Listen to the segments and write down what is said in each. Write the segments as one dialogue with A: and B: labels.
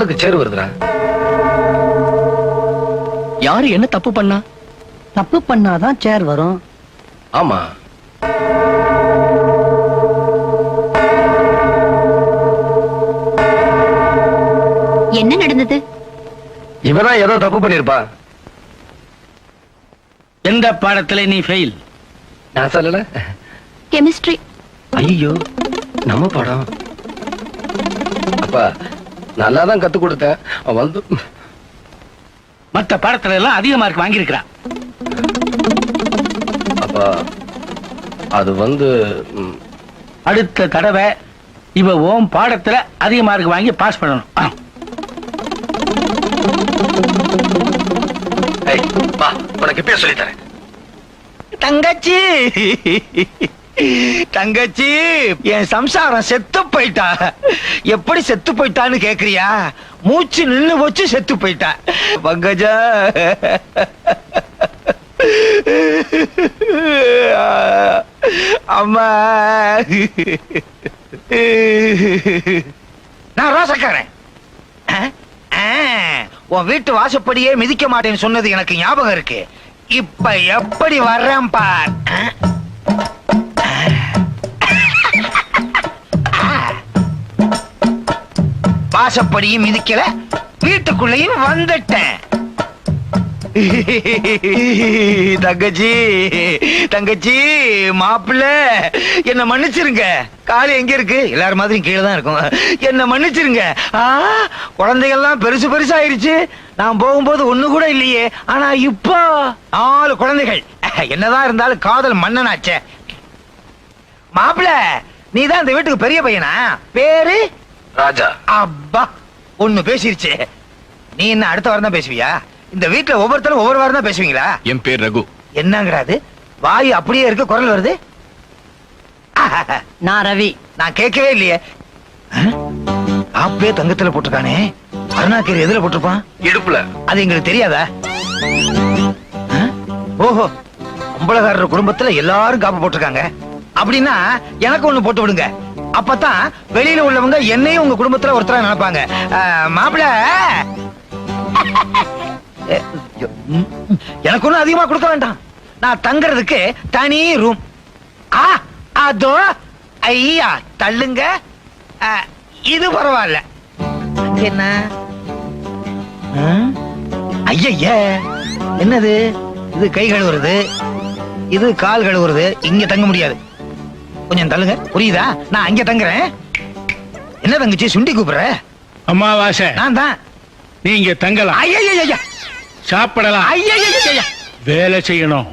A: யாருக்கு சேர் வருதுடா?
B: யாரு என்ன தப்பு பண்ணா?
C: தப்பு பண்ணாதான் சேர் வரும்.
A: ஆமா,
D: என்ன நடந்தது?
A: இவதான் ஏதோ தப்பு பண்ணிருப்பா.
B: எந்த பாடத்துல நீ ஃபெயில்?
A: நான் சொல்லல.
D: கெமிஸ்ட்ரி.
A: ஐயோ, நம்ம பாடம். அப்பா நல்லாதான் கத்து கொடுத்தேன். அவன் வந்து
B: மத்த பாடத்துல எல்லாம் அதிக மார்க் வாங்கியிருக்கிறான்.
A: அப்பா அது வந்து
B: அடுத்த தடவை இவ ஓம் பாடத்துல அதிக மார்க் வாங்கி பாஸ் பண்ணணும்.
A: ஏய், வா, உனக்கு இப்பயே சொல்லி தரேன்.
B: தங்கச்சி தங்கச்சி, என் சம்சாரம் செத்து போயிட்டா. எப்படி செத்து போயிட்டான்னு கேக்குறியா? மூச்சு நின்னு போச்சு, செத்து போயிட்டா. பங்கஜா, அம்மா, நான் ரோசக்காரன். உன் வீட்டு வாசப்படியே மிதிக்க மாட்டேன்னு சொன்னது எனக்கு ஞாபகம் இருக்கு. இப்ப எப்படி வர்றேன் பார். வாசப்படியும் மிதிக்கல, வீட்டுக்குள்ளேயும் வந்துட்டேன். தங்கச்சி தங்கச்சி, மாப்பிள்ள என்ன மன்னிச்சிருங்க. காலு எங்க இருக்கு? எல்லாரும் மாதிரியும் கீழே தான் இருக்கும். என்ன மன்னிச்சிருங்க. குழந்தைகள்லாம் பெருசு பெருசாயிருச்சு. நான் போகும்போது ஒண்ணு கூட இல்லையே. ஆனா இப்போ 4 குழந்தைகள். என்னதான் இருந்தாலும் காதல் மன்னனாச்சே. மாப்பிள்ள, நீதான் இந்த வீட்டுக்கு பெரிய பையனா? பேரு
A: ராஜா.
B: அப்பா, ஒண்ணு பேசிருச்சு. நீ என்ன அடுத்த வாரம் தான் பேசுவியா? இந்த வீட்டுல ஒவ்வொருத்தரும் ஒவ்வொரு வாரம் தான் பேசுவீங்களா?
E: என் பேர் ரகு.
B: என்னங்கிறாது? வாய் அப்படியே இருக்கு, குரல் வருது.
C: நான் ரவி.
B: நான் கேட்கவே இல்லையே. ஆப்பே தங்கத்துல போட்டிருக்கானே, அருணாக்கீரை எதுல போட்டிருப்பான்?
A: இடுப்புல.
B: அது எங்களுக்கு தெரியாதா? ஓஹோ, அம்பலகாரர் குடும்பத்துல எல்லாரும் காப்பு போட்டிருக்காங்க. அப்படின்னா எனக்கு ஒண்ணு போட்டு விடுங்க. அப்பதான் வெளியில உள்ளவங்க என்னையும் உங்க குடும்பத்துல ஒருத்தரா நினைப்பாங்க. மாப்பிள்ள, எனக்கு ஒண்ணும் அதிகமா கொடுக்க வேண்டாம். நான் தங்கறதுக்கு தனி ரூம். அதோ, ஐயா தள்ளுங்க. இது பரவாயில்ல. என்ன ஐயா, என்னது இது? கை கழுவுறது, இது கால் கழுவுறது. இங்க தங்க முடியாது. கொஞ்சம் தள்ளுங்க, புரியுதா? நான் அங்க தங்குறேன். என்ன தங்கச்சி சுண்டி கூப்பிடுற?
E: அம்மாவாசை.
B: நான் தான்.
E: நீங்க தங்கலாம்,
B: ஐயா,
E: சாப்பிடலாம்,
B: ஐயா,
E: வேலை செய்யணும்.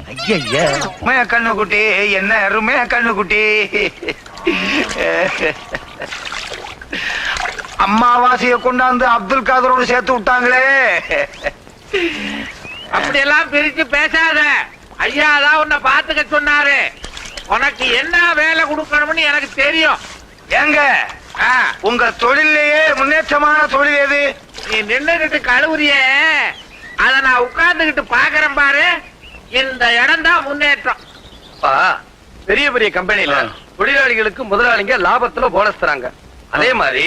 B: ஐயா, கண்ணுக்குட்டி, என்ன அருமை கண்ணுக்குட்டி. அம்மாவாசைய கொண்டாந்து அப்துல் காதரோடு சேர்த்து விட்டாங்களே.
F: அப்படியெல்லாம் பிரிச்சு பேசாத. ஐயா தான் உன்னை பாத்துக்க சொன்னாரு. உனக்கு என்ன வேலை கொடுக்கணும்னு எனக்கு தெரியும்.
B: ஏங்க, உங்க தொழிலேயே முன்னேற்றமான தொழில் எது?
F: நீ நின்னுகிட்டு கழுவுறியே, அத நான் உட்கார்ந்துகிட்டு பாக்குறேன் பாரு. இந்த இடம் தான் முன்னேற்றம்.
A: பெரிய பெரிய கம்பெனில தொழிலாளிகளுக்கு முதலாளிங்க லாபத்துல போனஸ் தராங்க. அதே மாதிரி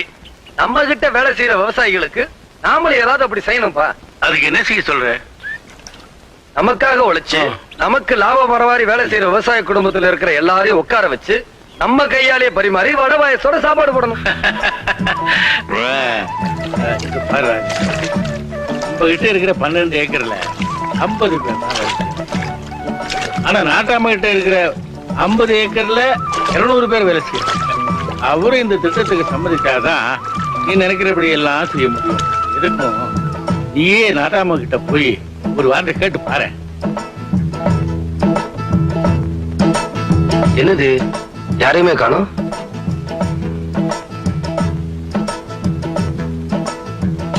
A: நம்ம கிட்ட வேலை செய்யற விவசாயிகளுக்கு நாமளும் ஏதாவது அப்படி செய்யணும்பா.
E: அதுக்கு என்ன செய்ய சொல்ற?
A: நமக்காக உழைச்சு நமக்கு லாபம் வரவாரி வேலை செய்யற விவசாய குடும்பத்துல இருக்கிற எல்லாரையும் உட்கார வச்சு நம்ம கையாலேயே பரிமாறி வடை பாயசோட சாப்பாடு போடணும்.
E: நம்ம கிட்ட இருக்கிற 12 ஏக்கர்ல 50 பேர் தான் வேலை செய்யறாங்க. ஆனா நாட்டாம கிட்ட இருக்கிற 50 ஏக்கர்ல 200 பேர் வேலை செய்யறாங்க. அவரு இந்த திட்டத்துக்கு சம்மதிச்சாதான் நீ நினைக்கிறபடி எல்லாம் செய்ய முடியும். இதுக்கும் நீயே நாட்டாம கிட்ட போய் ஒரு வார்த்தை கேட்டு பாரு.
A: என்னது, யாரையுமே காணோம்?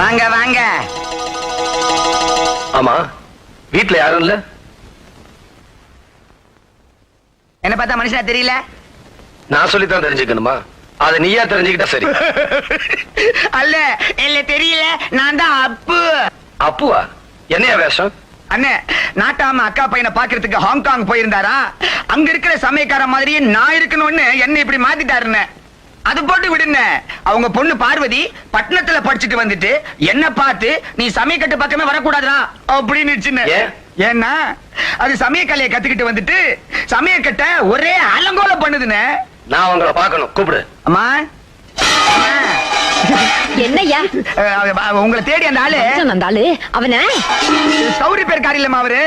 B: வாங்க வாங்க.
A: ஆமா, வீட்டுல யாரும் இல்ல?
B: என்ன பார்த்தா மனுஷனா தெரியல?
A: நான் சொல்லித்தான் தெரிஞ்சுக்கணுமா? அத நீயா தெரிஞ்சுக்கிட்டா சரி.
B: அல்ல இல்ல, தெரியல. நான் தான் அப்பு.
A: அப்புவா? என்னையா வேஷம்?
B: அண்ணே, நாட்டாம அக்கா பையனை பாக்குறதுக்கு ஹாங்காங் போயிருந்தாரா? அங்க இருக்கிற சமயக்கார மாதிரியே நான் இருக்கணும்னு என்ன இப்படி மாத்திட்டாருன்னு. அது போட்டு விடுங்க. அவங்க பொண்ணு பார்வதி பட்டணத்துல படிச்சுட்டு வந்துட்டு என்ன பார்த்து நீ சமயக்கட்டு பக்கமே வரக்கூடாதா அப்படின்னு
A: ஏன்?
B: ஏன்னா அது சமயக்கலையை கத்துக்கிட்டு வந்துட்டு சமயக்கட்டை ஒரே அலங்கோலம் பண்ணுதுன்னு.
A: நான் உங்களை பார்க்கணும், கூப்பிடு.
B: அம்மா
D: என்னய்யா
B: உங்களை தேடி அந்த ஆளு
D: அந்த ஆளு அவன
B: சௌரி பேர் காரி இல்லம்மா அவரு.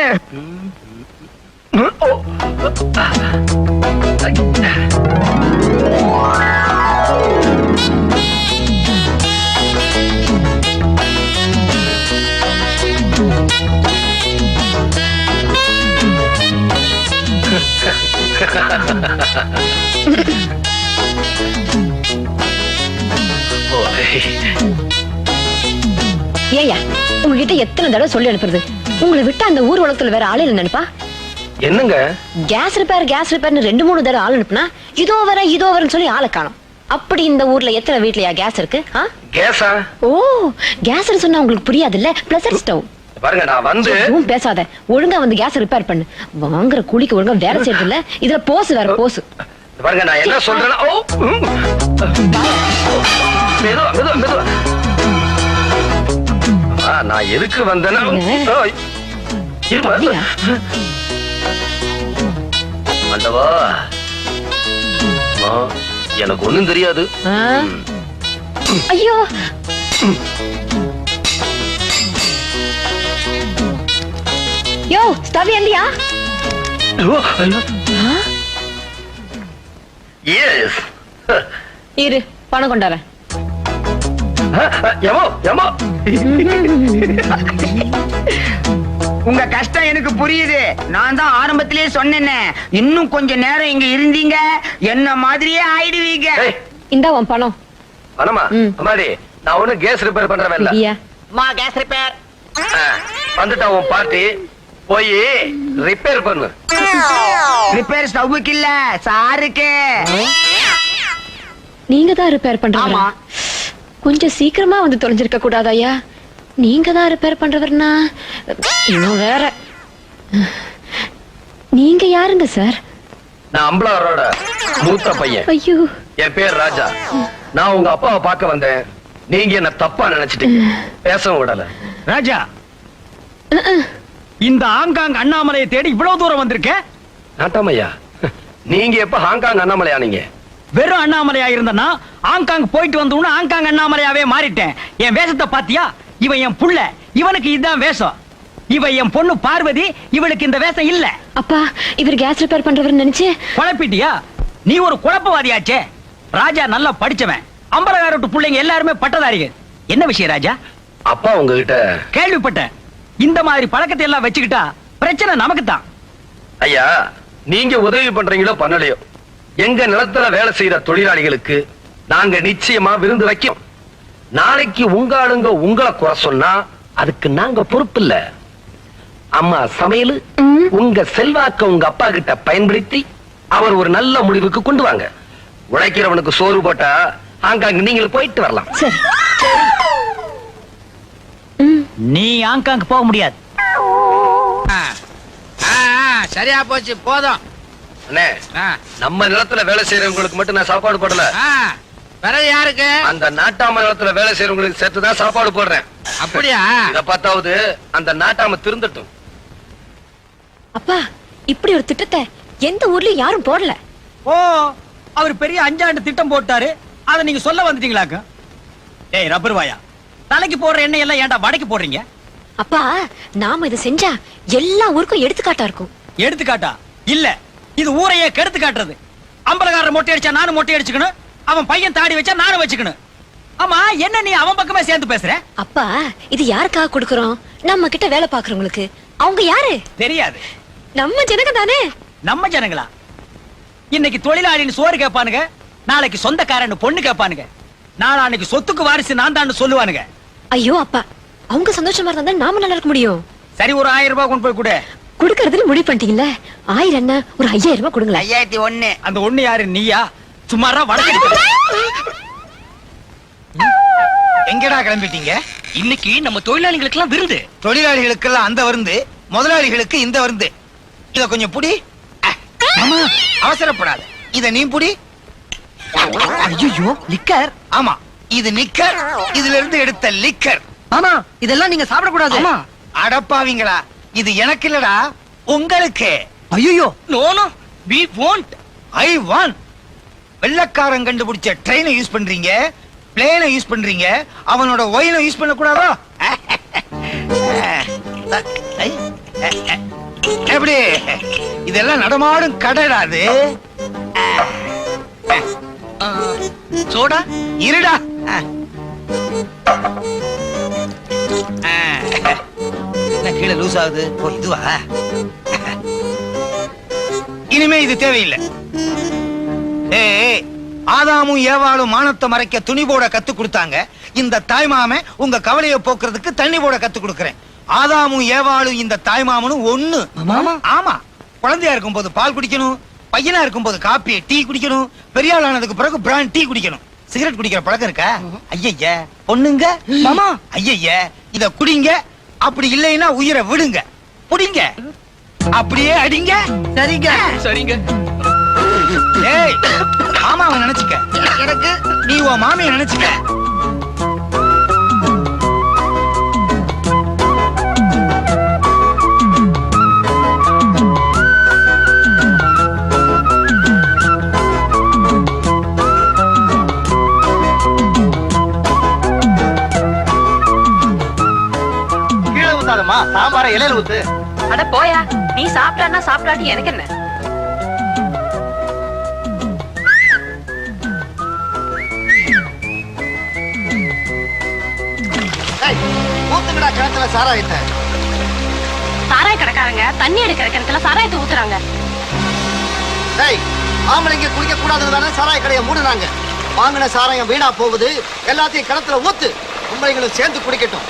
D: ஏயா உங்ககிட்ட எத்தனை தடவை சொல்லி அனுப்புறது? உங்களை விட்டு அந்த ஊர் உலகத்துல வேற ஆளு இல்ல நினைப்பா?
A: என்னங்க
D: கேஸ் ரிப்பேர்னு 2-3 தடவை ஆள் அனுப்புனா இதோ வரேன்னு சொல்லி ஆளை காணோம். அப்படி இந்த ஊர்ல எத்தனை வீட்லயா கேஸ் இருக்கு?
A: கேஸா?
D: ஓ, கேஸ்னு சொன்னா உங்களுக்கு புரியாது இல்ல? Pleasure stove.
A: பாருங்க, நான் வந்து
D: எதுவும் பேசாத, ஒழுங்கா வந்து கேஸ் ரிப்பேர் பண்ணு. வாங்குற கூலிக்கு ஒழுங்கா வேலை செய்யறது இல்ல, இதுல போஸ் வேற போஸ்.
A: பாருங்க, நான் என்ன சொல்றேன்னா மெதுவா மெதுவா மெதுவா. நான் எதுக்கு வந்தேன்னா
D: அப்படியா?
A: ஆண்டவா, எனக்கு ஒண்ணும் தெரியாது.
D: ஐயோ, யோ ஸ்டவ் எந்தியா?
A: எஸ்,
D: இரு பணம் கொண்டாரேன்.
A: யமோ யமோ.
B: உங்க கஷ்டம் எனக்கு புரியுது. நான் தான் ஆரம்பத்திலேயே சொன்னேனே, இன்னும் கொஞ்ச நேரம் இங்க இருந்தீங்க என்ன மாதிரியே ஆயிடுவீங்க.
D: இந்தா உன் பணம்.
A: பணமா? அம்மாடி, நான் ஒண்ணு கேஸ் ரிப்பேர் பண்றவன் இல்ல.
B: கேஸ் ரிப்பேர்
A: வந்துட்டா உன் பார்ட்டி, போய் ரிப்பேர் பண்ணு.
B: ரிப்பேர் ஸ்டவ்வுக்கு இல்ல, சாருக்கு.
D: நீங்க தான் ரிப்பேர் பண்றவரா? கொஞ்சம் சீக்கிரமா வந்து தொலைஞ்சிருக்க கூடாதாயா? நீங்க தான் ரிப்பேர் பண்றவர்னா இன்னும் வேற. நீங்க யாருங்க சார்?
A: நான் அம்பலாரோட மூத்த பையன்.
D: ஐயோ,
A: என் பேர் ராஜா. நான் உங்க அப்பாவை பார்க்க வந்தேன். நீங்க என்ன தப்பா நினைச்சிட்டீங்க, பேசவும் விடல.
B: ராஜா, இந்த ஹாங்காங் அண்ணாமலையை தேடி இவ்வளவு தூரம் வந்திருக்க?
A: நாட்டாமையா, நீங்க எப்ப ஹாங்காங் அண்ணாமலையா? நீங்க
B: வெறும் அண்ணாமலையா இருந்தனா ஹாங்காங் போயிட்டு வந்தோன்னு ஹாங்காங் அண்ணாமலையாவே மாறிட்டேன். என் வேஷத்தை பாத்தியா? இவன் என் புள்ள, இவனுக்கு இதுதான் வேஷம். இவ என் பொண்ணு பார்வதி, இவளுக்கு இந்த வேஷம் இல்ல.
D: அப்பா, இவர் கேஸ் ரிப்பேர் பண்றவர் நினைச்சு
B: குழப்பிட்டியா? நீ ஒரு குழப்பவாதியாச்சே. ராஜா நல்லா படிச்சவன், அம்பலகாரட்டு பிள்ளைங்க எல்லாருமே பட்டதாரிகள். என்ன விஷயம் ராஜா?
A: அப்பா உங்ககிட்ட
B: கேள்விப்பட்டேன். இந்த மாதிரி பழக்கத்தை எல்லாம் வச்சுக்கிட்டா பிரச்சனை நமக்கு தான்.
A: ஐயா, நீங்க உதவி பண்றீங்களோ பண்ணலையோ, எங்க நிலத்துல வேலை செய்யற தொழிலாளிகளுக்கு நாங்க நிச்சயமா விருந்து வைக்கும். நாளைக்கு உங்க ஆளுங்க உங்களை குறை சொன்னா அதுக்கு நாங்க பொறுப்பு இல்ல. அம்மா சமையல் உங்க செல்வாக்க உங்க அப்பா கிட்ட பயன்படுத்தி அவர் ஒரு நல்ல முடிவுக்கு கொண்டு வாங்க. உழைக்கிறவனுக்கு சோறு போட்டா ஹாங்காங் நீங்க போயிட்டு வரலாம்.
D: சரி.
B: நீ ஹாங்காங் போக முடியாது.
F: சரியா போச்சு, போதும்.
A: அண்ணே, நம்ம நிலத்துல வேலை செய்யறவங்களுக்கு மட்டும் நான் சாப்பாடு போடல,
F: பிறகு யாருக்கு?
A: அந்த நாட்டாம நிலத்துல வேலை செய்யறவங்களுக்கு சேர்த்துதான் சாப்பாடு போடுறேன்.
F: அப்படியா?
A: இத பார்த்தாவது அந்த நாட்டாம திருந்தட்டும்.
D: அப்பா, இப்படி ஒரு திட்டத்தை எந்த ஊர்லயும் யாரும் போடல.
B: ஓ, அவர் பெரிய 5 ஆண்டு திட்டம் போட்டாரு, அத நீங்க சொல்ல வந்துட்டீங்களாக்க? ஏய் ரப்பர் வாயா, தலைக்கு போடுற எண்ணெய் எல்லாம் ஏன்டா வடைக்கு போடுறீங்க?
D: அப்பா, நாம இதை செஞ்சா எல்லா ஊருக்கும் எடுத்துக்காட்டா இருக்கும்.
B: எடுத்துக்காட்டா? இல்ல, இது ஊரையே கெடுத்து காட்டுறது. அம்பலகாரர் மொட்டை அடிச்சா நானும் மொட்டை அடிச்சுக்கணும், அவன் பையன் தாடி வச்சா நானும் வச்சுக்கணும். ஆமா, என்ன நீ அவன் பக்கமே சேர்ந்து பேசுற?
D: அப்பா, இது யாருக்காக கொடுக்கறோம்? நம்ம கிட்ட வேலை பாக்குறவங்களுக்கு. அவங்க யாரு
B: தெரியாது.
D: நம்ம ஜனங்க தானே.
B: நம்ம ஜனங்களா? இன்னைக்கு தொழிலாளின்னு சோறு கேட்பானுங்க, நாளைக்கு சொந்தக்காரன்னு பொண்ணு கேட்பானுங்க, நாளைக்கு சொத்துக்கு வாரிசு நான் தான் சொல்லுவானுங்க.
D: ஐயோ அப்பா, அவங்க சந்தோஷமா இருந்தா நாம நல்லா இருக்க முடியும்.
B: சரி, ஒரு 1000 ரூபாய் கொண்டு போய் கொடு.
D: குடுக்கறதுல முடிவு பண்ணிட்டீங்கல்ல? 1000 என்ன, ஒரு 5000 ரூபாய் கொடுங்களேன்.
B: 5001. அந்த ஒண்ணு யாரு? நீயா? சும்மாரா வடக்கு. எங்கடா கிளம்பிட்டீங்க?
G: இன்னைக்கு நம்ம தொழிலாளிகளுக்கு எல்லாம் விருந்து.
B: தொழிலாளிகளுக்கு எல்லாம் அந்த விருந்து, முதலாளிகளுக்கு இந்த விருந்து. இத கொஞ்சம் புடி. அவசரப்படாத, இத நீ புடி.
C: ஐயோ லிக்கர்.
B: ஆமா, இது நிக்கர், இதுல இருந்து எடுத்த லிக்கர்.
C: மாமா இதெல்லாம் நீங்க சாப்பிடக்கூடாது.
B: அடப்பாவீங்களா, இது எனக்கு இல்லடா, உங்களுக்கு.
C: ஐயோ
G: no no we want.
B: I want. வெள்ளக்காரன் கண்டுபிடிச்ச ட்ரெயினை யூஸ் பண்றீங்க, பிளேனை யூஸ் பண்றீங்க, அவனோட ஒயினை யூஸ் பண்ண கூடாதோ? எப்படி இதெல்லாம் நடமாடும் கடைடாது.
G: சோடா
B: இருடா. என்ன கீழே லூஸ் ஆகுது? ஓ இதுவா? இனிமே இது தேவையில்லை. ஏய், ஆதாமும் ஏவாளும் மானத்தை மறைக்க துணி போட கத்து கொடுத்தாங்க. இந்த தாய்மாமன் உங்க கவலையை போக்குறதுக்கு தண்ணி போட கத்து கொடுக்கறேன். ஆதாமும் ஏவாளும் இந்த தாய்மாமனும் ஒண்ணு. ஆமா, குழந்தையா இருக்கும் போது பால் குடிக்கணும், பையனா இருக்கும் போது காப்பி டீ குடிக்கணும், பெரியாள் ஆனதுக்கு பிறகு பிராண்ட் டீ குடிக்கணும். சிகரெட் குடிக்கிற பழக்கம் இருக்கா? ஐயய்ய பொண்ணுங்க, மாமா ஐயய்ய இத குடிங்க, அப்படி இல்லைன்னா உயிரை விடுங்க, புடிங்க, அப்படியே அடிங்க.
C: சரிங்க.
G: சரிங்க.
B: ஏய், மாமாவை நினைச்சுக்க, எனக்கு நீ உன் மாமியை நினைச்சுக்க.
H: கீழே ஊத்தாதம்மா, சாம்பார இலையில ஊத்து.
D: அட போயா, நீ சாப்பிட்டான்னா சாப்பிடாட்டி எனக்கு என்ன?
H: ஊத்துங்கடா கிணத்துல சாராயத்தை.
D: சாராய கடைக்காரங்க தண்ணி எடுக்கிற கிணத்துல சாராயத்தை ஊத்துறாங்க.
H: டேய், ஆம்பளைங்க குடிக்க கூடாதுன்னு தானே சாராய கடையை மூடுனாங்க. வாங்கின சாராயம் வீணா போகுது, எல்லாத்தையும் கிணத்துல ஊத்து, பொம்பளைங்களும் சேர்ந்து குடிக்கட்டும்.